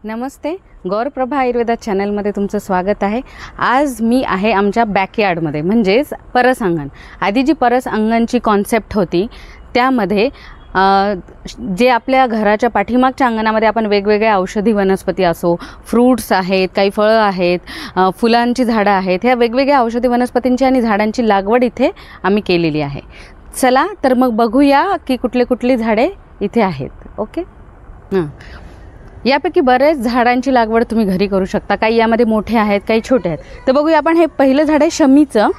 नमस्ते, गौरप्रभा आयुर्वेदा चॅनलमध्ये तुमचं स्वागत आहे। आज मी आहे आमच्या बॅकयार्डमध्ये, म्हणजेच परस अंगण। आधी जी परस अंगणची कॉन्सेप्ट होती त्यामध्ये जे आपल्या घराच्या पाठीमागच्या अंगणामध्ये आपण वेगवेगळ्या औषधी वनस्पती असो, फ्रूट्स आहेत, काही फळं आहेत, फुलांची झाडं आहेत, ह्या वेगवेगळ्या औषधी वनस्पतींची आणि झाडांची लागवड इथे आम्ही केलेली आहे। चला तर मग बघूया की कुठली झाडे इथे आहेत। ओके, यापैकी बरेच झाडांची लागवड तुम्ही घरी करू शकता। काही यामध्ये मोठे आहेत, काही छोटे आहेत। तर बघूया आपण। हे पहिलं झाड आहे शमीचं।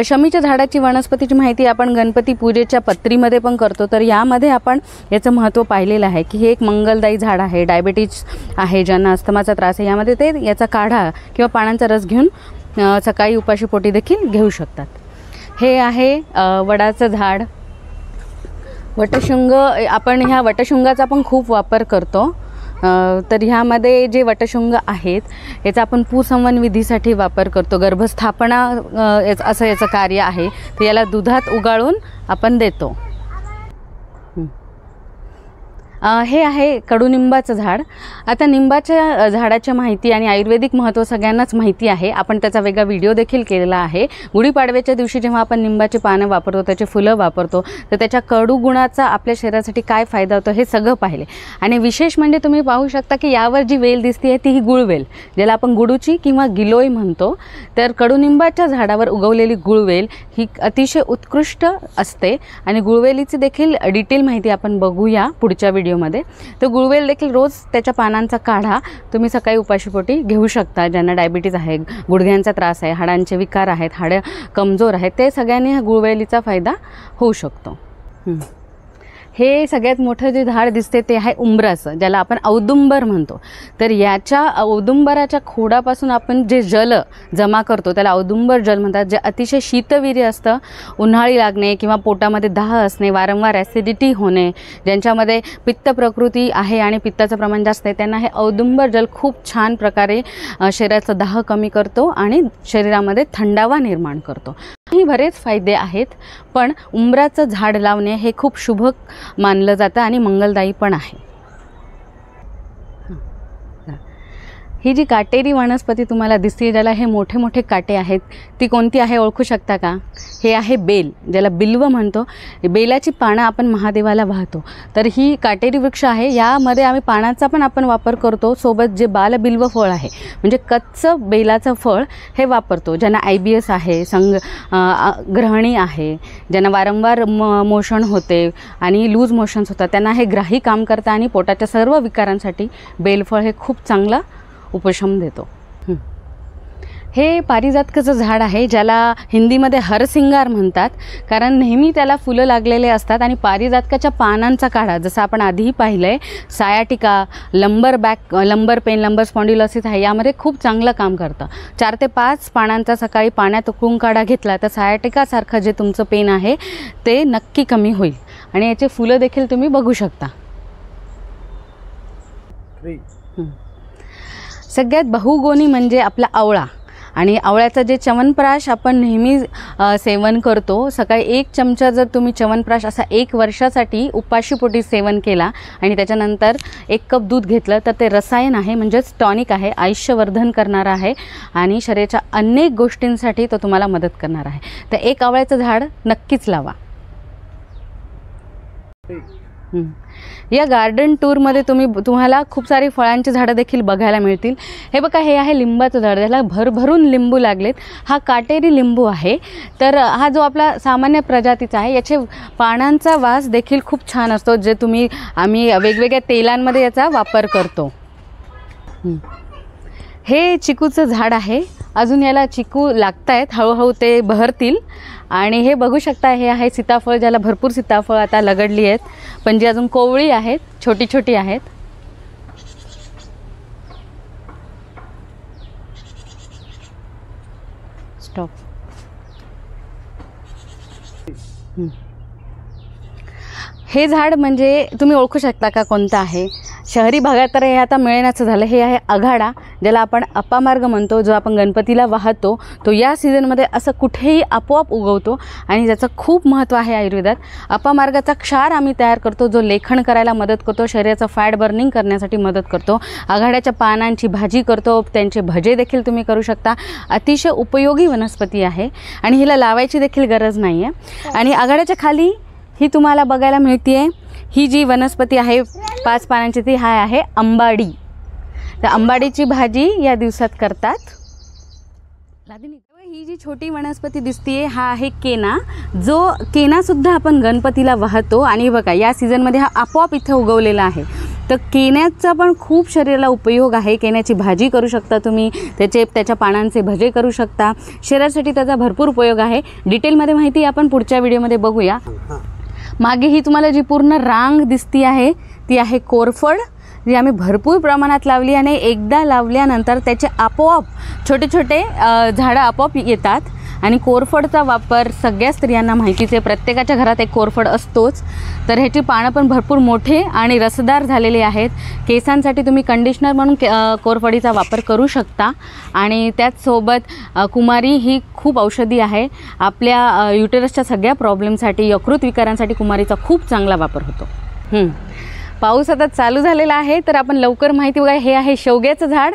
शमीच्या झाडाची वनस्पतीची माहिती आपण गणपती पूजेच्या पत्रीमध्ये पण करतो। तर यामध्ये आपण याचं महत्त्व पाहिलेलं आहे की हे एक मंगलदायी झाड आहे। डायबिटीज आहे, ज्यांना अस्थमाचा त्रास आहे, यामध्ये ते याचा काढा किंवा पानांचा रस घेऊन सकाळी उपाशीपोटी देखील घेऊ शकतात। हे आहे वडाचं झाड। वटशृंग, आपण ह्या वटशृंगाचा पण खूप वापर करतो। तर ह्यामध्ये जे वटशृंग आहेत याचा आपण पुसंवन विधीसाठी वापर करतो। गर्भस्थापना असं याचं कार्य आहे। तर याला दुधात उगाळून आपण देतो। हे आहे कडुनिंबाचं झाड। आता निंबाच्या झाडाची माहिती आणि आयुर्वेदिक महत्त्व सगळ्यांनाच माहिती आहे। आपण त्याचा वेगळा व्हिडिओ देखील केलेला आहे। गुढीपाडव्याच्या दिवशी जेव्हा आपण निंबाची पानं वापरतो, त्याचे फुलं वापरतो, तर त्याच्या कडू गुणाचा आपल्या शरीरासाठी काय फायदा होतो हे सगळं पाहिले। आणि विशेष म्हणजे तुम्ही पाहू शकता की यावर जी वेल दिसते ती ही गुळवेल, ज्याला आपण गुडूची किंवा गिलोय म्हणतो। तर कडुनिंबाच्या झाडावर उगवलेली गुळवेल ही अतिशय उत्कृष्ट असते आणि गुळवेलीची देखील डिटेल माहिती आपण बघूया पुढच्या व्हिडिओ मध्ये। तो गुळवेल देखील रोज त्याच्या पानांचा काढा तुम्ही सकाळी उपाशीपोटी घेऊ शकता। ज्यांना डायबिटीज आहे, गुडघ्यांचा त्रास आहे, हाडांचे विकार आहेत, हाडं कमजोर आहेत, ते सगळ्यांनी ह्या गुळवेलीचा फायदा होऊ शकतो। हे सगळ्यात मोठं जे झाड दिसते ते आहे उंबराचं, ज्याला आपण औदुंबर म्हणतो। तर याच्या औदुंबराच्या खोडापासून आपण जे जल जमा करतो त्याला औदुंबर जल म्हणतात, जे अतिशय शीतवीर्य असतं। उन्हाळी लागणे किंवा पोटामध्ये दाह असणे, वारंवार ॲसिडिटी होणे, ज्यांच्यामध्ये पित्त प्रकृती आहे आणि पित्ताचं प्रमाण जास्त आहे, त्यांना हे औदुंबर जल खूप छान प्रकारे शरीराचा दाह कमी करतो आणि शरीरामध्ये थंडावा निर्माण करतो। ही बरेच फायदे आहेत, पण उंबराचं झाड लावणे हे खूप शुभ मानलं जातं आणि मंगलदायी पण आहे। ही जी काटेरी वनस्पती तुम्हाला दिसते, ज्याला हे मोठे मोठे काटे आहेत, ती कोणती आहे ओळखू शकता का? हे आहे बेल, ज्याला बिल्व म्हणतो। बेलाची पानं आपण महादेवाला वाहतो। तर ही काटेरी वृक्ष आहे। यामध्ये आम्ही पानाचा पण आपण वापर करतो, सोबत जे बालबिल्व फळ आहे म्हणजे कच्चं बेलाचं फळ हे वापरतो। ज्यांना IBS आहे, ग्रहणी आहे, ज्यांना वारंवार मोशन होते आणि लूज मोशन्स होतात, त्यांना हे ग्राही काम करतं आणि पोटाच्या सर्व विकारांसाठी बेलफळ हे खूप चांगला उपशम देतो। हे पारिजातकाचं झाड आहे, ज्याला हिंदीमध्ये हरसिंगार म्हणतात, कारण नेहमी त्याला फुलं लागलेले असतात। आणि पारिजातकाच्या पानांचा काढा, जसं आपण आधीही पाहिलंय, सायाटिका, लंबर पेन, लंबर स्पॉन्डिलोसिस आहे, यामध्ये खूप चांगलं काम करतं। 4 ते 5 पानांचा सकाळी पाण्यात उकळून काढा घेतला तर सायाटिकासारखं जे तुमचं पेन आहे ते नक्की कमी होईल। आणि याचे फुलं देखील तुम्ही बघू शकता। सगळ्यात बहुगुणी म्हणजे आपला आवळा। आणि आवळ्याचा जे च्यवनप्राश आपण नेहमी सेवन करतो, सकाळी 1 चमचा जर तुम्ही च्यवनप्राश असा 1 वर्षासाठी उपाशीपोटी सेवन केला आणि त्याच्यानंतर 1 कप दूध घेतलं तर ते रसायन आहे, म्हणजेच टॉनिक आहे, आयुष्यवर्धन करणारा आहे आणि शरीराच्या अनेक गोष्टींसाठी तो तुम्हाला मदत करणार आहे। तर एक आवळ्याचं झाड नक्कीच लावा। या गार्डन टूरमध्ये तुम्हाला खूप सारी फळांची झाडं देखील बघायला मिळतील। हे बघा, हे आहे लिंबाचं झाड, ज्याला भरभरून लिंबू लागलेत। हा काटेरी लिंबू आहे। तर हा जो आपला सामान्य प्रजातीचा आहे, याचे पानांचा वास देखील खूप छान असतो, जे आम्ही वेगवेगळ्या तेलांमध्ये याचा वापर करतो। हे चिकूचं झाड आहे। अजून याला चिकू लागतायत, हळूहळू ते बहरतील। आणि हे बघू शकता, हे आहे सीताफळ, ज्याला भरपूर सीताफळ आता लगडली आहेत, पण जी अजून कोवळी आहेत, छोटी छोटी आहेत। स्टॉप। हे झाड म्हणजे तुम्ही ओळखू शकता का कोणतं आहे? शहरी भागात तर हे आता मिळण्याचं झालं. हे आहे आघाडा, ज्याला आपण अप्पामार्ग म्हणतो, जो आपण गणपतीला वाहतो. तो या सीझनमध्ये असं कुठेही आपोआप उगवतो आणि त्याचं खूप महत्त्व आहे आयुर्वेदात. अप्पामार्गाचा क्षार आम्ही तयार करतो, जो लेखन करायला मदत करतो, शरीराचं फॅट बर्निंग करण्यासाठी मदत करतो. आघाड्याच्या पानांची भाजी करतो, त्यांचे भजे देखील तुम्ही करू शकता. अतिशय उपयोगी वनस्पती आहे आणि हिला लावायची देखील गरज नाही आहे. आणि आघाड्याच्या खाली ही तुम्हाला बघायला मिळते ही जी वनस्पती आहे 5 पानांची, ती हा आहे अंबाडी. तर अंबाडीची भाजी या दिवसात करतात. ही जी छोटी वनस्पती दिसतीये हा आहे केना, जो केनासुद्धा आपण गणपतीला वाहतो. आणि बघा या सीझनमध्ये हा आपोआप इथे उगवलेला आहे. तर केण्याचा पण खूप शरीराला उपयोग आहे. केण्याची भाजी करू शकता तुम्ही, त्याच्या पानांचे भजे करू शकता. शरीरासाठी त्याचा भरपूर उपयोग आहे. डिटेलमध्ये माहिती आपण पुढच्या व्हिडिओमध्ये बघूया. मागे ही तुम्हाला जी पूर्ण रांग दिसती आहे ती आहे कोरफड, जी आम्ही भरपूर प्रमाणात लावली आणि एकदा लावल्यानंतर त्याचे आपोआप छोटे छोटे झाडं आपोआप येतात. आणि कोरफडचा वापर सगळ्या स्त्रियांना माहितीच आहे, प्रत्येकाच्या घरात एक कोरफड असतोच. तर ह्याची पानं पण भरपूर मोठे आणि रसदार झालेले आहेत. केसांसाठी तुम्ही कंडिशनर म्हणून कोरफडीचा वापर करू शकता. आणि त्याचसोबत कुमारी ही खूप औषधी आहे. आपल्या युटेरसच्या सगळ्या प्रॉब्लेमसाठी, यकृत विकारांसाठी कुमारीचा खूप चांगला वापर होतो. पाऊस आता चालू झालेला आहे, तर आपण लवकर माहिती बघा. हे आहे शेवग्याचं झाड,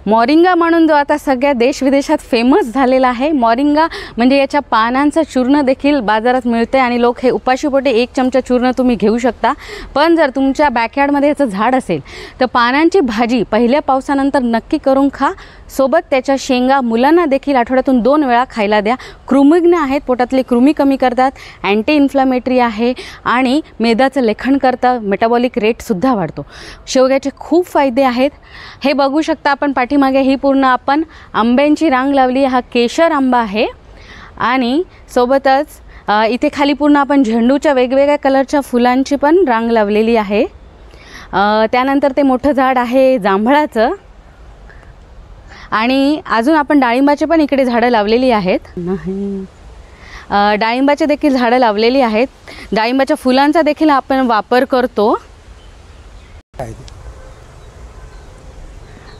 मोरिंगा म्हणून, जो आता सगळ्या देशविदेशात फेमस झालेला आहे. मोरिंगा म्हणजे याच्या पानांचं चूर्ण देखील बाजारात मिळते आणि लोक हे उपाशीपोटी 1 चमचा चूर्ण तुम्ही घेऊ शकता. पण जर तुमच्या बॅकयार्डमध्ये याचं झाड असेल तर पानांची भाजी पहिल्या पावसानंतर नक्की करून खा. सोबत त्याच्या शेंगा मुलांना देखील आठवड्यातून 2 वेळा खायला द्या. कृमिज्ञ आहेत, पोटातले कृमी कमी करतात, अँटी इन्फ्लामेटरी आहे आणि मेदाचं लेखन करतं, मेटाबॉलिक रेटसुद्धा वाढतो. शेवग्याचे खूप फायदे आहेत. हे बघू शकता आपण पाठीमागे ही पूर्ण आपण आंब्यांची रांग लावली. हा केशर आंबा आहे आणि सोबतच इथे खाली पूर्ण आपण झेंडूच्या वेगवेगळ्या कलरच्या फुलांची पण रांग लावलेली आहे. त्यानंतर ते मोठं झाड आहे जांभळाचं. आणि अजून आपण डाळिंबाचे पण इकडे झाडं लावलेली आहेत. डाळिंबाचे देखील झाडं लावलेली आहेत. डाळिंबाच्या फुलांचा देखील आपण वापर करतो.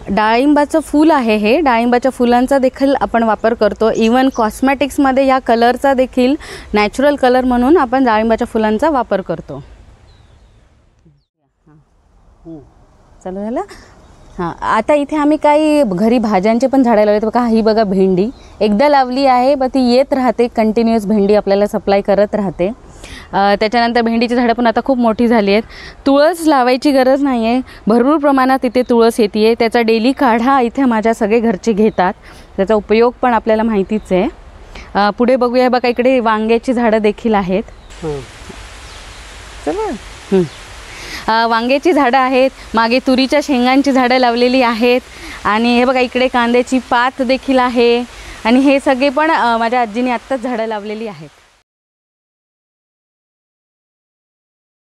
डाळिंबाचं फूल आहे हे, डाळिंबाच्या फुलांचा देखील आपण वापर करतो. इवन कॉस्मेटिक्समध्ये या कलरचा देखील नॅचरल कलर म्हणून आपण डाळिंबाच्या फुलांचा वापर करतो. चालू झालं. हां, आता इथे आम्ही काही घरी भाज्यांचे पण झाडं लावले. बघा ही बघा भेंडी एकदा लावली आहे, पण ती येत राहते कंटिन्युअस. भेंडी आपल्याला सप्लाय करत राहते. त्याच्यानंतर भेंडीची झाडं पण आता खूप मोठी झाली आहेत. तुळस लावायची गरज नाही आहे, भरपूर प्रमाणात इथे तुळस येते आहे. त्याचा डेली काढा इथे माझ्या सगळे घरचे घेतात. त्याचा उपयोग पण आपल्याला माहितीच आहे. पुढे बघूया. बघा इकडे वांग्याची झाडं देखील आहेत. चला, वांग्याची झाडं आहेत. मागे तुरीच्या शेंगांची झाडं लावलेली आहेत. आणि हे बघा इकडे कांद्याची पात देखील आहे. आणि हे सगळे पण माझ्या आजीने आत्ताच झाडं लावलेली आहेत.